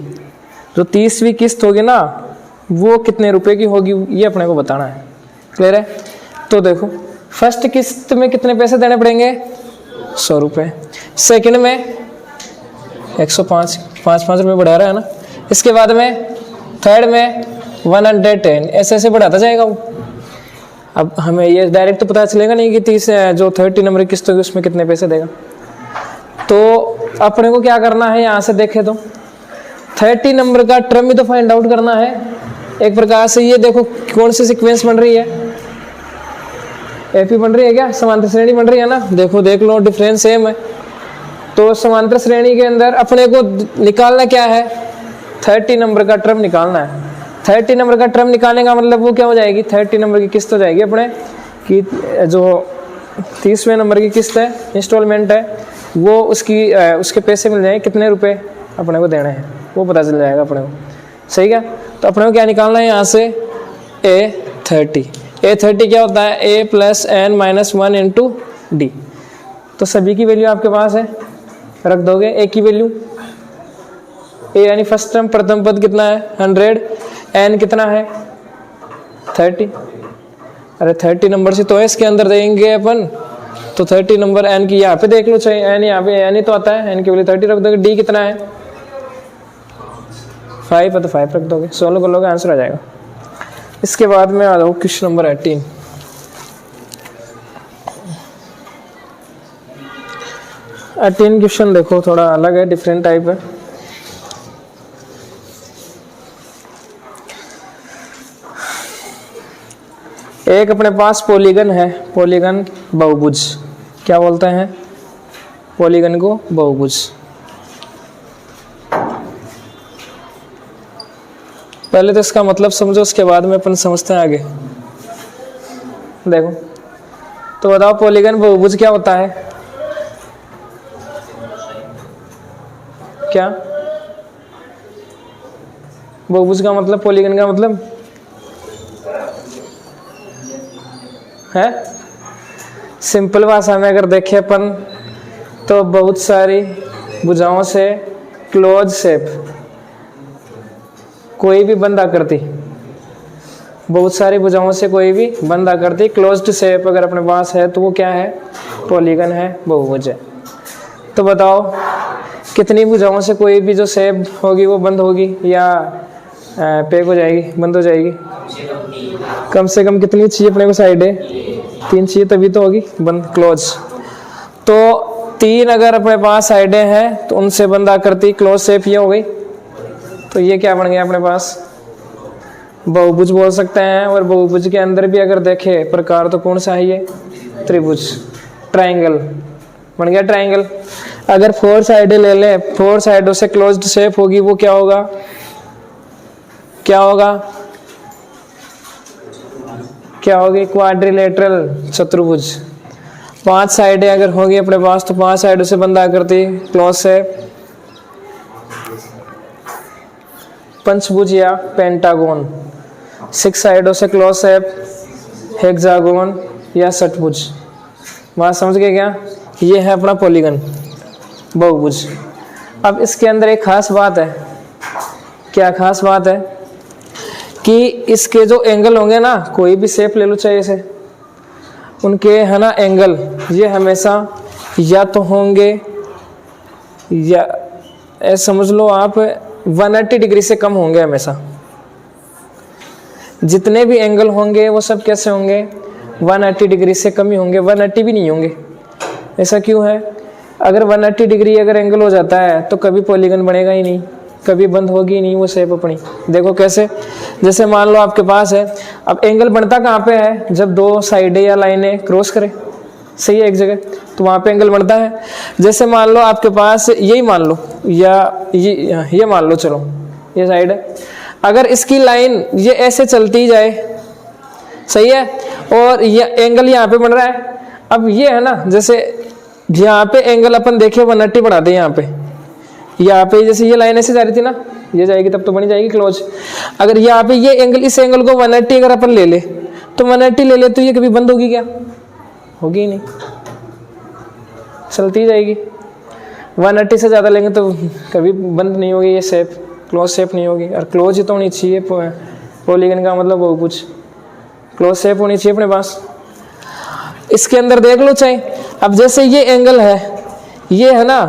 जो 30वीं किस्त होगी ना वो कितने रुपए की होगी, ये अपने को बताना है। क्लियर है। तो देखो फर्स्ट किस्त में कितने पैसे देने पड़ेंगे, 100 रुपये, सेकेंड में 105, 5 रुपये बढ़ा रहा है ना, इसके बाद में थर्ड में 110, ऐसे ऐसे बढ़ाता जाएगा वो। अब हमें ये डायरेक्ट तो पता चलेगा नहीं कि 30 जो 30 नंबर की किस्त होगी उसमें कितने पैसे देगा, तो अपने को क्या करना है, यहाँ से देखे तो 30 नंबर का टर्म ही तो फाइंड आउट करना है एक प्रकार से। ये देखो कौन सी सीक्वेंस बन रही है, एपी बन रही है क्या, समांतर श्रेणी बन रही है ना, देखो देख लो डिफरेंस सेम है। तो समांतर श्रेणी के अंदर अपने को निकालना क्या है, 30 नंबर का टर्म निकालना है। 30 नंबर का टर्म निकालने का मतलब वो क्या हो जाएगी, 30 नंबर की किस्त हो जाएगी अपने कि जो 30वें नंबर की किस्त है, इंस्टॉलमेंट है, वो उसके पैसे मिल जाएंगे, कितने रुपए अपने को देने हैं वो पता चल जाएगा अपने को, सही क्या। तो अपने को क्या निकालना है यहाँ से, A30 क्या होता है, A + n-1 × d। तो सभी की वैल्यू आपके पास है, रख दोगे। A की वैल्यू A यानी फर्स्ट टर्म प्रथम पद कितना है 100, n कितना है 30, अरे 30 नंबर से तो है इसके अंदर देंगे अपन, तो 30 नंबर n की यहाँ पे देख लो, चाहिए n यहाँ पे n ही तो आता है, n की वैल्यू 30 रख दोगे। d कितना है 5 है तो 5 रख दोगे, सोल्व कर लोगे आंसर आ जाएगा। इसके बाद में आ जाओ क्वेश्चन नंबर 18। क्वेश्चन देखो थोड़ा अलग है, डिफरेंट टाइप है। एक अपने पास पॉलीगन है, पॉलीगन बहुभुज, क्या बोलते हैं? पॉलीगन को बहुभुज। पहले तो इसका मतलब समझो, उसके बाद में अपन समझते हैं आगे। देखो तो बताओ पॉलीगन बहुभुज क्या होता है? क्या बहुभुज का मतलब, पॉलीगन का मतलब है? सिंपल भाषा में अगर देखें अपन तो बहुत सारी भुजाओं से क्लोज शेप, कोई भी बंद आकृति, बहुत सारी भुजाओं से कोई भी बंद आकृति क्लोज्ड शेप अगर अपने पास है तो वो क्या है? पॉलीगन है, बहुभुज है। तो बताओ कितनी भुजाओं से कोई भी जो शेप होगी वो बंद होगी या पैक हो जाएगी, बंद हो जाएगी? कम से कम कितनी चाहिए अपने को साइडें? 3 चाहिए, तभी तो होगी बंद, क्लोज। तो 3 अगर अपने पास साइडें हैं तो उनसे बंद आकृति क्लोज शेप ये हो गई। तो ये क्या बन गया अपने पास? बहुभुज बोल सकते हैं। और बहुभुज के अंदर भी अगर देखें प्रकार तो कौन सा है ये? त्रिभुज, ट्रायंगल बन गया, ट्रायंगल। अगर 4 साइडें ले लें, 4 साइडों से क्लोज्ड शेप होगी, वो क्या होगा? क्या होगा? क्या होगी? क्वाड्रिलेटरल, चतुर्भुज। 5 साइडें अगर होगी अपने पास तो 5 साइडों से बंद आकृति क्लोज शेप, पंचभुज या पेंटागोन। 6 साइडों से क्लोज शेप, हेक्सागोन या षटभुज। बात समझ गए क्या? ये है अपना पॉलीगन, बहुभुज। अब इसके अंदर एक खास बात है। क्या खास बात है? कि इसके जो एंगल होंगे ना, कोई भी शेप ले लो चाहे इसे, उनके है ना एंगल, ये हमेशा या तो होंगे या ऐसा समझ लो आप 180 डिग्री से कम होंगे हमेशा। जितने भी एंगल होंगे वो सब कैसे होंगे? 180 डिग्री से कम ही होंगे, 180 भी नहीं होंगे। ऐसा क्यों है? अगर 180 डिग्री अगर एंगल हो जाता है तो कभी पॉलीगन बनेगा ही नहीं, कभी बंद होगी ही नहीं वो शेप अपनी। देखो कैसे, जैसे मान लो आपके पास है, अब एंगल बनता कहाँ पे है? जब 2 साइडें या लाइनें क्रॉस करें, सही है, एक जगह, तो वहाँ पे एंगल बनता है। जैसे मान लो आपके पास यही मान लो, या ये मान लो, चलो ये साइड है, अगर इसकी लाइन ये ऐसे चलती जाए, सही है, और ये एंगल यहाँ पे बन रहा है। अब ये है ना, जैसे यहाँ पे एंगल अपन देखे 180 बढ़ा दे, यहाँ पे जैसे ये लाइन ऐसे जा रही थी ना, ये जाएगी तब तो बनी जाएगी क्लोज। अगर यहाँ पे ये एंगल, इस एंगल को 180 अगर अपन ले ले तो 180 ले ले तो ये कभी बंद होगी क्या? होगी ही नहीं, चलती जाएगी। 180 से ज़्यादा लेंगे तो कभी बंद नहीं होगी, ये शेप क्लोज शेप नहीं होगी। और क्लोज ही तो होनी चाहिए, पॉलीगन का मतलब बहुभुज, क्लोज शेप होनी चाहिए अपने पास। इसके अंदर देख लो चाहे, अब जैसे ये एंगल है, ये है ना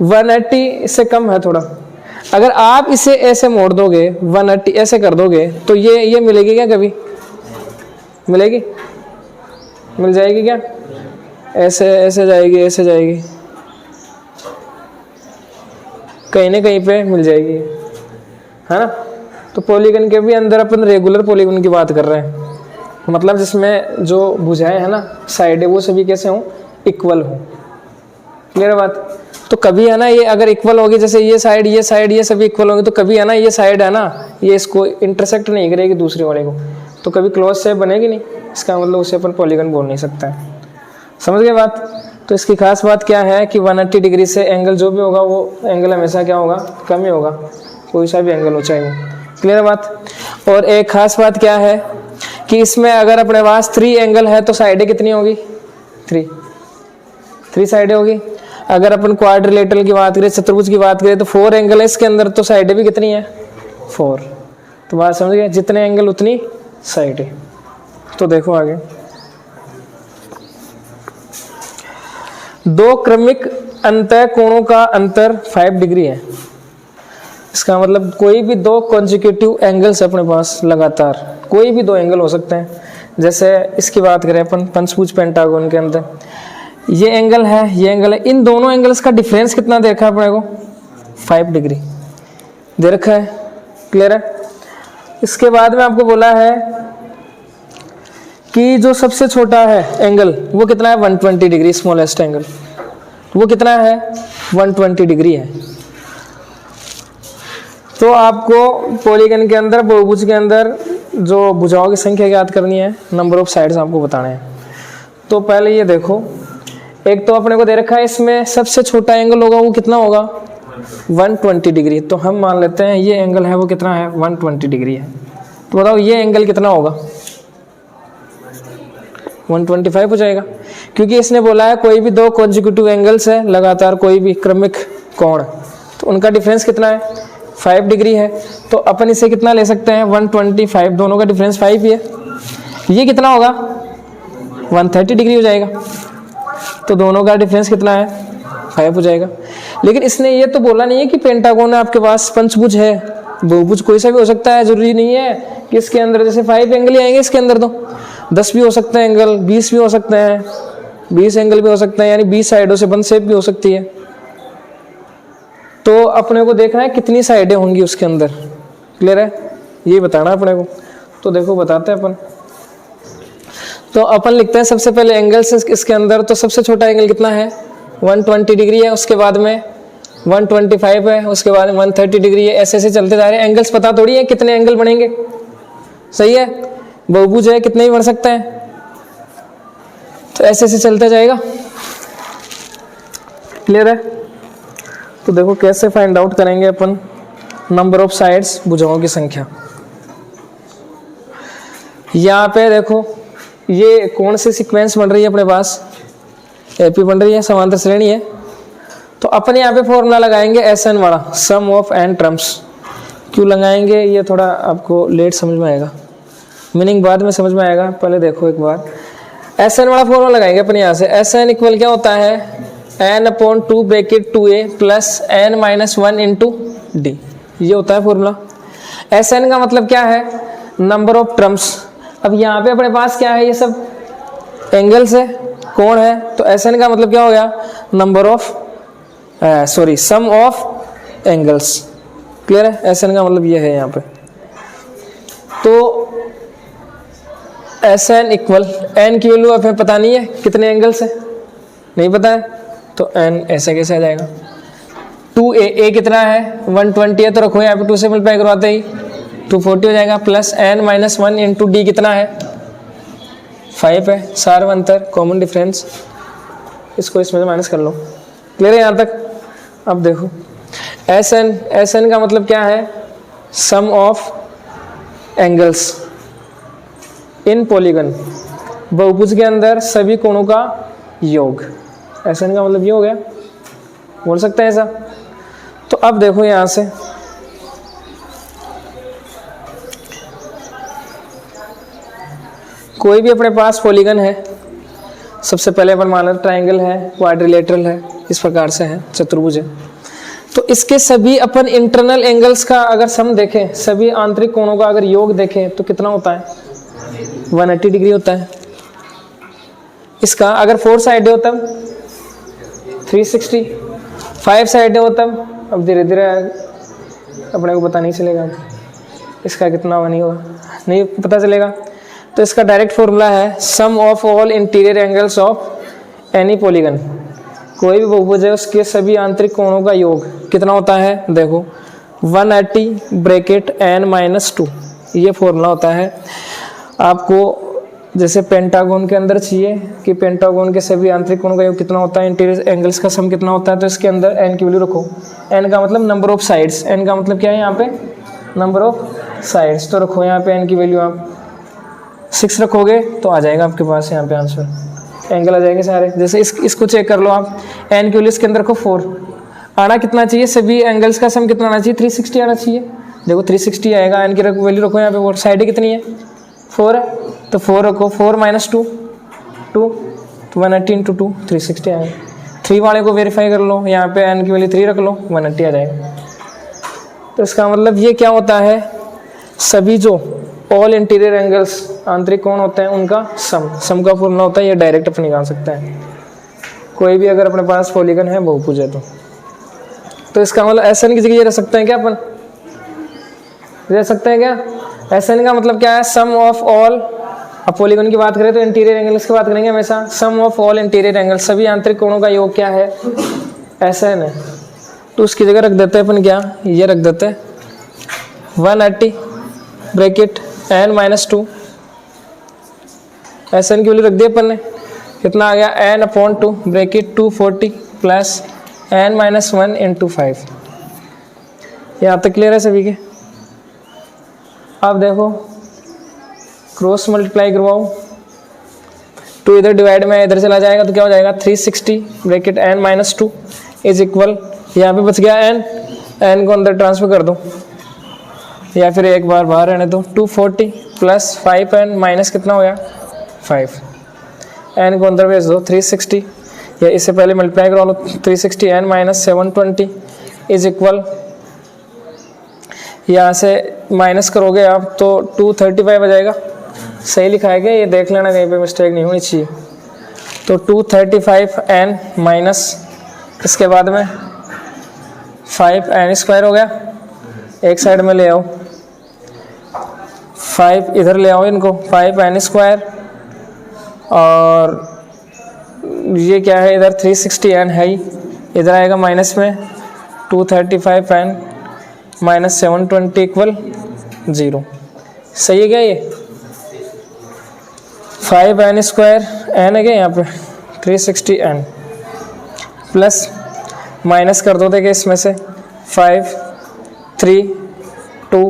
180 से कम है थोड़ा, अगर आप इसे ऐसे मोड़ दोगे, 180 ऐसे कर दोगे तो ये मिलेगी क्या? कभी मिलेगी? मिल जाएगी क्या? ऐसे ऐसे जाएगी, ऐसे जाएगी, कहीं ना कहीं पे मिल जाएगी, है ना। तो पॉलीगन के भी अंदर अपन रेगुलर पॉलीगन की बात कर रहे हैं, मतलब जिसमें जो भुजाएं है ना, साइड है, वो सभी कैसे हों? इक्वल हो। क्लियर बात? तो कभी है ना ये अगर इक्वल होगी, जैसे ये साइड ये सभी इक्वल होंगे, तो कभी है ना ये साइड है ना, ये इसको इंटरसेक्ट नहीं करेगी दूसरे वाले को, तो कभी क्लोज शेप बनेगी नहीं। इसका मतलब उसे अपन पॉलीगन बोल नहीं सकता है। समझ गए बात? तो इसकी खास बात क्या है कि 180 डिग्री से एंगल जो भी होगा वो एंगल हमेशा क्या होगा? कम ही होगा, कोई सा भी एंगल हो चाहे वो। क्लियर बात? और एक खास बात क्या है कि इसमें अगर अपने पास 3 एंगल है तो साइडें कितनी होगी? 3 साइडें होगी। अगर अपन क्वाड्रिलेटरल की बात करें, चतुर्भुज की बात करें, तो 4 एंगल है इसके अंदर, तो साइडें भी कितनी है? 4। तो बात समझ गए? जितने एंगल उतनी साइडें। तो देखो आगे, 2 क्रमिक अंतः कोणों का अंतर 5 डिग्री है। इसका मतलब कोई भी 2 कॉन्जिक्यूटिव एंगल्स अपने पास लगातार, कोई भी 2 एंगल हो सकते हैं। जैसे इसकी बात करें अपन पंचभुज पेंटागोन के अंदर, ये एंगल है, ये एंगल है, इन दोनों एंगल्स का डिफरेंस कितना दे रखा है अपने को? 5 डिग्री दे रखा है। क्लियर है? इसके बाद में आपको बोला है कि जो सबसे छोटा है एंगल वो कितना है 120 डिग्री, स्मॉलेस्ट एंगल वो कितना है 120 डिग्री है। तो आपको पॉलीगन के अंदर, बहुभुज के अंदर जो भुजाओं की संख्या ज्ञात करनी है, नंबर ऑफ साइड्स आपको बताने हैं। तो पहले ये देखो, एक तो अपने को दे रखा है इसमें सबसे छोटा एंगल होगा वो कितना होगा 120 डिग्री। तो हम मान लेते हैं ये एंगल है वो कितना है 120 डिग्री है। तो बताओ ये एंगल कितना होगा 125 हो जाएगा, क्योंकि इसने बोला है कोई भी दो कॉन्जिक्यूटिव एंगल्स है, लगातार कोई भी क्रमिक कोण, तो उनका डिफरेंस कितना है 5 डिग्री है। तो अपन इसे कितना ले सकते हैं 125, दोनों का डिफरेंस 5 ही है। ये कितना होगा 130 डिग्री हो जाएगा। तो दोनों का डिफरेंस कितना है 5 हो जाएगा। लेकिन इसने ये तो बोला नहीं है कि पेंटागोन है आपके पास, पंचभुज है, बहुभुज कोई सा भी हो सकता है, जरूरी नहीं है कि इसके अंदर जैसे 5 एंगल ही आएंगे इसके अंदर, तो 10 भी हो सकते हैं एंगल, 20 भी हो सकते हैं, 20 एंगल भी हो सकते हैं, यानी 20 साइडों से बन शेप भी हो सकती है। तो अपने को देखना है कितनी साइडें होंगी उसके अंदर, क्लियर है, ये बताना अपने को। तो देखो बताते हैं अपन। तो अपन लिखते हैं सबसे पहले एंगल्स इसके अंदर। तो सबसे छोटा एंगल कितना है 120 डिग्री है, उसके बाद में 125 है, उसके बाद 130 डिग्री है, ऐसे ऐसे चलते जा रहे हैं। एंगल्स पता थोड़ी है कितने एंगल बनेंगे, सही है, बहुभुज है कितने ही बन सकते हैं, तो ऐसे ऐसे चलते जाएगा, क्लियर है। तो देखो कैसे फाइंड आउट करेंगे अपन नंबर ऑफ साइड्स, भुजाओं की संख्या। यहाँ पे देखो ये कौन सी सीक्वेंस बन रही है अपने पास, एपी बन रही है, समांतर श्रेणी है। तो अपन यहाँ पे फॉर्मूला लगाएंगे SN वाला, सम ऑफ n टर्म्स। क्यों लगाएंगे ये थोड़ा आपको लेट समझ में आएगा, मीनिंग बाद में समझ में आएगा, पहले देखो एक बार। SN वाला फॉर्मूला लगाएंगे अपन यहाँ से। SN इक्वल क्या होता है n/2 bracket 2a plus n-1 into D, ये होता है फॉर्मूला। SN का मतलब क्या है नंबर ऑफ टर्म्स। अब यहाँ पे अपने पास क्या है, ये सब एंगल्स है, कोण है, तो SN का मतलब क्या हो गया number of sum of angles, clear है। SN का मतलब ये है यहाँ पे। तो SN इक्वल n की वैल्यू हमें पता नहीं है कितने एंगल्स है, नहीं पता है, तो n ऐसे कैसे आ जाएगा 2a कितना है 120 है, तो रखो यहाँ पे 2 से मल्टीप्लाई करवाते ही 240 हो जाएगा, प्लस n-1 इंटू डी कितना है 5 है, सार्व अंतर कॉमन डिफरेंस, इसको इसमें से माइनस कर लो, क्लियर है यहाँ तक। अब देखो SN का मतलब क्या है sum of angles in polygon, बहुभुज के अंदर सभी कोणों का योग। SN का मतलब ये हो गया, बोल सकते हैं ऐसा। तो अब देखो यहाँ से कोई भी अपने पास पॉलीगन है, सबसे पहले अपन मान लेते ट्रायंगल है, क्वाड्रिलेटरल है, इस प्रकार से है, चतुर्भुज है। तो इसके सभी अपन इंटरनल एंगल्स का अगर सम देखें, सभी आंतरिक कोणों का अगर योग देखें तो कितना होता है 180 डिग्री होता है। इसका अगर 4 साइडें हो तब 360, 5 साइडें हो तब, अब धीरे धीरे अपने को पता नहीं चलेगा इसका कितना बनी होगा, नहीं पता चलेगा। तो इसका डायरेक्ट फॉर्मूला है sum of all interior angles of any polygon, कोई भी बहुभुज है उसके सभी आंतरिक कोणों का योग कितना होता है, देखो 180 ब्रैकेट n-2, ये फॉर्मूला होता है। आपको जैसे पेंटागोन के अंदर चाहिए कि पेंटागोन के सभी आंतरिक कोणों का योग कितना होता है, इंटीरियर एंगल्स का सम कितना होता है, तो इसके अंदर n की वैल्यू रखो। n का मतलब नंबर ऑफ साइड्स, n का मतलब क्या है यहाँ पे नंबर ऑफ साइड्स, तो रखो यहाँ पे n की वैल्यू आप 6 रखोगे तो आ जाएगा आपके पास यहाँ पे आंसर, एंगल आ जाएंगे सारे। जैसे इसको चेक कर लो आप, n की वैल्यू इसके अंदर रखो 4, आना कितना चाहिए, सभी एंगल्स का सम कितना आना चाहिए 360 आना चाहिए। देखो 360 आएगा, n की वैल्यू रखो यहाँ पे, और साइड कितनी है 4 है, तो 4 रखो, 4 - 2 2, तो 180 इंटू 2 360 आएगा। 3 वाले को वेरीफाई कर लो, यहाँ पे n की वैल्यू 3 रख लो, 180 आ जाएगा। तो इसका मतलब ये क्या होता है, सभी जो ऑल इंटीरियर एंगल्स आंतरिक कोण होते हैं उनका सम का फॉर्मूला होता है, ये डायरेक्ट अपन निकाल सकते हैं कोई भी अगर अपने पास पॉलीगन है बहुभुज है तो इसका मतलब SN की जगह ये रख सकते हैं क्या, अपन रख सकते हैं क्या, SN का मतलब क्या है सम ऑफ ऑल अब पॉलीगॉन की बात करें तो इंटीरियर एंगल्स की बात करेंगे हमेशा। सम ऑफ ऑल इंटीरियर एंगल्स, सभी आंतरिक कोणों का योग क्या है, SN है। तो उसकी जगह रख देते हैं अपन क्या, ये रख देते हैं 180 ब्रैकेट n माइनस 2, SN की वैल्यू रख दी अपन ने, कितना आ गया n/2 bracket 240 plus n minus 1 into 5। यहाँ तक क्लियर है सभी के। अब देखो क्रॉस मल्टीप्लाई करवाओ, 2 इधर डिवाइड में इधर चला जाएगा तो क्या हो जाएगा 360 bracket n minus 2 is equal, यहाँ पे बच गया n को अंदर ट्रांसफर कर दो या फिर एक बार बाहर रहने दो, 240 प्लस 5n माइनस कितना हो गया 5, n को अंदर भेज दो 360, या इससे पहले मल्टीप्लाई करा लो 360 n माइनस 720 इज इक्वल, यहाँ से माइनस करोगे आप तो 235 आ जाएगा। सही लिखा है क्या, ये देख लेना कहीं पे मिस्टेक नहीं होनी चाहिए। तो 235 n माइनस इसके बाद में 5n स्क्वायर हो गया, एक साइड में ले आओ 5 इधर ले आओ इनको, 5n स्क्वायर, और ये क्या है इधर 360n है ही, इधर आएगा माइनस में 235n माइनस 720 इक्वल 0। सही है क्या ये, 5n स्क्वायर n है क्या यहाँ पे 360n प्लस माइनस कर दो, देखिए इसमें से 5 3 2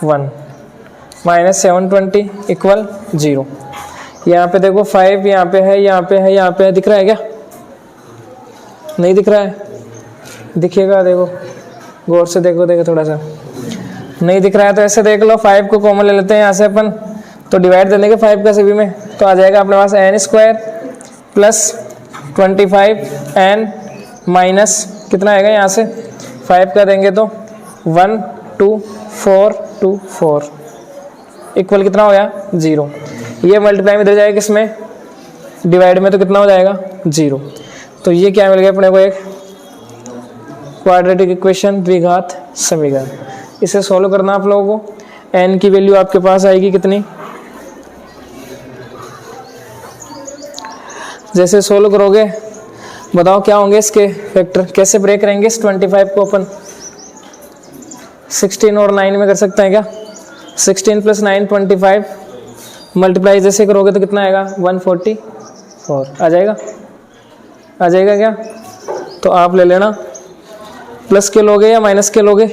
1 माइनस 720 इक्वल 0। यहाँ पे देखो 5 यहाँ पे है, यहाँ पे है, यहाँ पे है, दिख रहा है क्या, नहीं दिख रहा है, दिखेगा देखो गौर से देखो थोड़ा सा, नहीं दिख रहा है तो ऐसे देख लो, 5 को कॉमन ले लेते हैं यहाँ से अपन, तो डिवाइड दे देंगे 5 का सभी में, तो आ जाएगा अपने पास n square plus 25n minus कितना आएगा यहाँ से 5 का देंगे तो 1 2 4 2 4 इक्वल कितना हो गया 0। ये मल्टीप्लाई में इधर जाएगा किसमें, डिवाइड में, तो कितना हो जाएगा 0। तो ये क्या मिल गया अपने को, एक क्वाड्रेटिक इक्वेशन द्विघात समीकरण। इसे सॉल्व करना आप लोगों को, n की वैल्यू आपके पास आएगी कितनी, जैसे सोल्व करोगे बताओ क्या होंगे इसके फैक्टर, कैसे ब्रेक करेंगे इस 25 को अपन 16 और 9 में कर सकते हैं क्या, 16 प्लस 9 25, मल्टीप्लाई जैसे करोगे तो कितना आएगा 144 आ जाएगा, आ जाएगा क्या। तो आप ले लेना, प्लस के लोगे या माइनस के लोगे,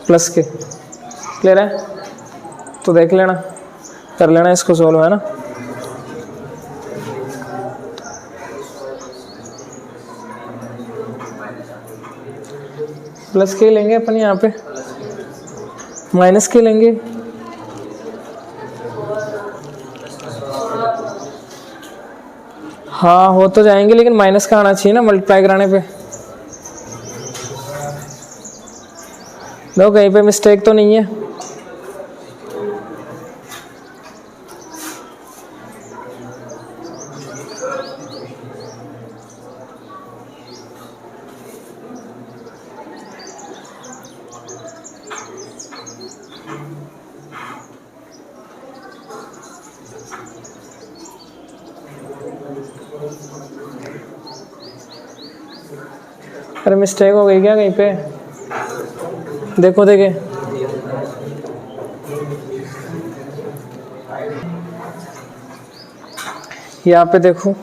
प्लस के, क्लियर है, तो देख लेना, कर लेना इसको सोल्व, है ना। प्लस के लेंगे अपन, यहाँ पे माइनस के लेंगे, हाँ हो तो जाएंगे लेकिन माइनस का आना चाहिए ना मल्टीप्लाई कराने पे। देखो कहीं पे मिस्टेक तो नहीं है, अरे मिस्टेक हो गई क्या कहीं पे, देखो देखे, यहाँ पे देखो,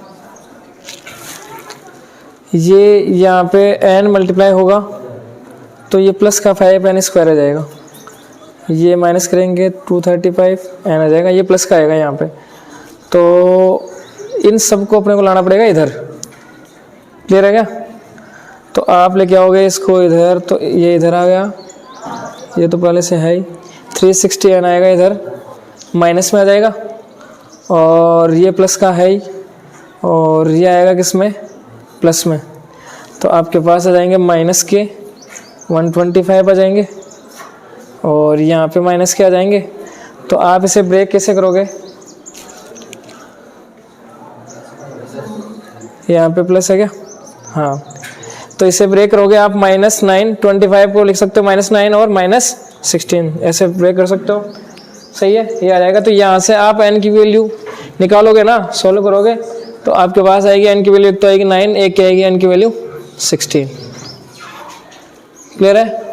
ये यहाँ पे n मल्टीप्लाई होगा तो ये प्लस का 5n स्क्वायर आ जाएगा, ये माइनस करेंगे 235n आ जाएगा, ये प्लस का आएगा यहाँ पे। तो इन सब को अपने को लाना पड़ेगा इधर, क्लियर है क्या। तो आप लेके आओगे इसको इधर, तो ये इधर आ गया, ये तो पहले से है ही, 360n आएगा इधर, माइनस में आ जाएगा, और ये प्लस का है ही, और ये आएगा किस में, प्लस में। तो आपके पास आ जाएंगे माइनस के 125 आ जाएंगे, और यहाँ पे माइनस के आ जाएंगे। तो आप इसे ब्रेक कैसे करोगे, यहाँ पे प्लस है क्या, हाँ, तो इसे ब्रेक करोगे आप -9 25 को लिख सकते हो -9 और -16 ऐसे ब्रेक कर सकते हो। सही है, ये आ जाएगा। तो यहाँ से आप n की वैल्यू निकालोगे ना, सोल्व करोगे तो आपके पास आएगी n की वैल्यू तो आएगी 9, एक की आएगी n की वैल्यू 16। क्लियर है?